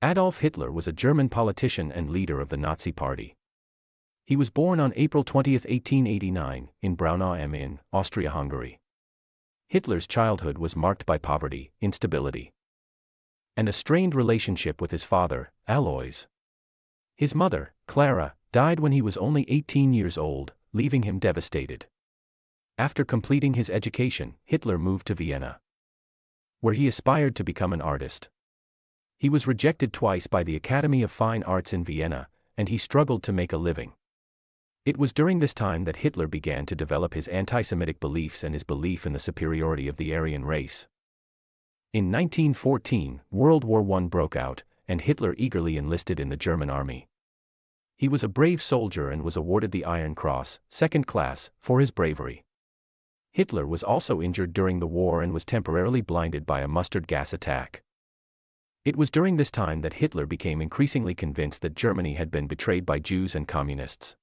Adolf Hitler was a German politician and leader of the Nazi Party. He was born on April 20, 1889, in Braunau am Inn, Austria-Hungary. Hitler's childhood was marked by poverty, instability, and a strained relationship with his father, Alois. His mother, Clara, died when he was only 18 years old, leaving him devastated. After completing his education, Hitler moved to Vienna, where he aspired to become an artist. He was rejected twice by the Academy of Fine Arts in Vienna, and he struggled to make a living. It was during this time that Hitler began to develop his anti-Semitic beliefs and his belief in the superiority of the Aryan race. In 1914, World War I broke out, and Hitler eagerly enlisted in the German army. He was a brave soldier and was awarded the Iron Cross, second class, for his bravery. Hitler was also injured during the war and was temporarily blinded by a mustard gas attack. It was during this time that Hitler became increasingly convinced that Germany had been betrayed by Jews and communists.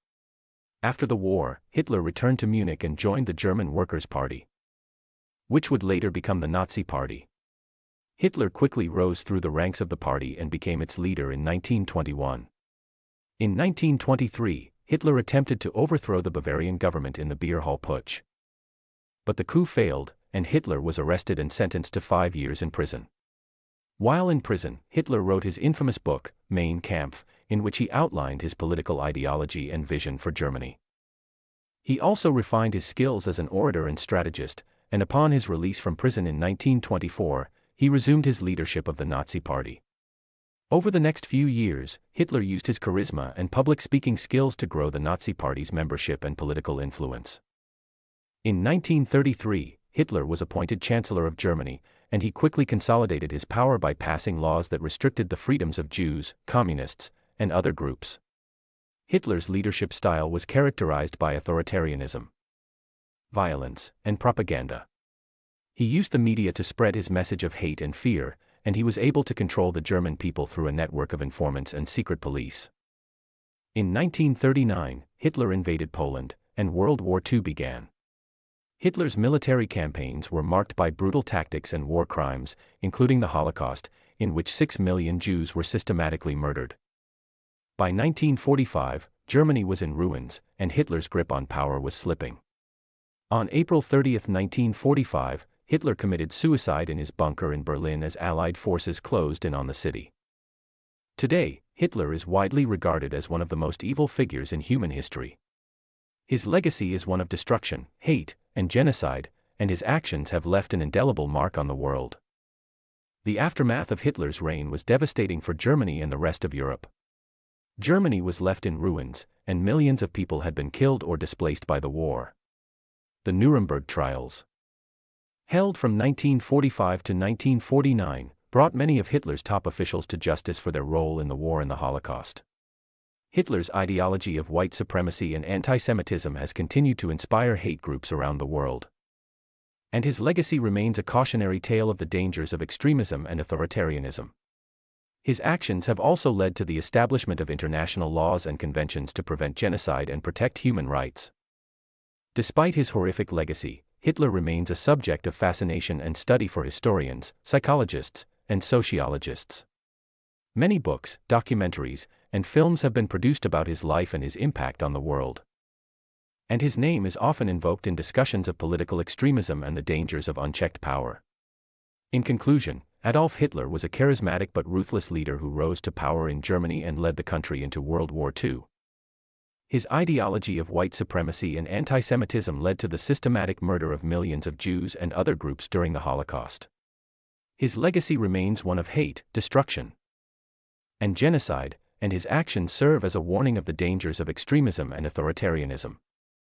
After the war, Hitler returned to Munich and joined the German Workers' Party, which would later become the Nazi Party. Hitler quickly rose through the ranks of the party and became its leader in 1921. In 1923, Hitler attempted to overthrow the Bavarian government in the Beer Hall Putsch. But the coup failed, and Hitler was arrested and sentenced to 5 years in prison. While in prison, Hitler wrote his infamous book, Mein Kampf, in which he outlined his political ideology and vision for Germany. He also refined his skills as an orator and strategist, and upon his release from prison in 1924, he resumed his leadership of the Nazi Party. Over the next few years, Hitler used his charisma and public speaking skills to grow the Nazi Party's membership and political influence. In 1933, Hitler was appointed Chancellor of Germany, and he quickly consolidated his power by passing laws that restricted the freedoms of Jews, communists, and other groups. Hitler's leadership style was characterized by authoritarianism, violence, and propaganda. He used the media to spread his message of hate and fear, and he was able to control the German people through a network of informants and secret police. In 1939, Hitler invaded Poland, and World War II began. Hitler's military campaigns were marked by brutal tactics and war crimes, including the Holocaust, in which 6 million Jews were systematically murdered. By 1945, Germany was in ruins, and Hitler's grip on power was slipping. On April 30, 1945, Hitler committed suicide in his bunker in Berlin as Allied forces closed in on the city. Today, Hitler is widely regarded as one of the most evil figures in human history. His legacy is one of destruction, hate, and genocide, and his actions have left an indelible mark on the world. The aftermath of Hitler's reign was devastating for Germany and the rest of Europe. Germany was left in ruins, and millions of people had been killed or displaced by the war. The Nuremberg trials, held from 1945 to 1949, brought many of Hitler's top officials to justice for their role in the war and the Holocaust. Hitler's ideology of white supremacy and anti-Semitism has continued to inspire hate groups around the world. And his legacy remains a cautionary tale of the dangers of extremism and authoritarianism. His actions have also led to the establishment of international laws and conventions to prevent genocide and protect human rights. Despite his horrific legacy, Hitler remains a subject of fascination and study for historians, psychologists, and sociologists. Many books, documentaries, and films have been produced about his life and his impact on the world. And his name is often invoked in discussions of political extremism and the dangers of unchecked power. In conclusion, Adolf Hitler was a charismatic but ruthless leader who rose to power in Germany and led the country into World War II. His ideology of white supremacy and anti-Semitism led to the systematic murder of millions of Jews and other groups during the Holocaust. His legacy remains one of hate, destruction, and genocide, and his actions serve as a warning of the dangers of extremism and authoritarianism.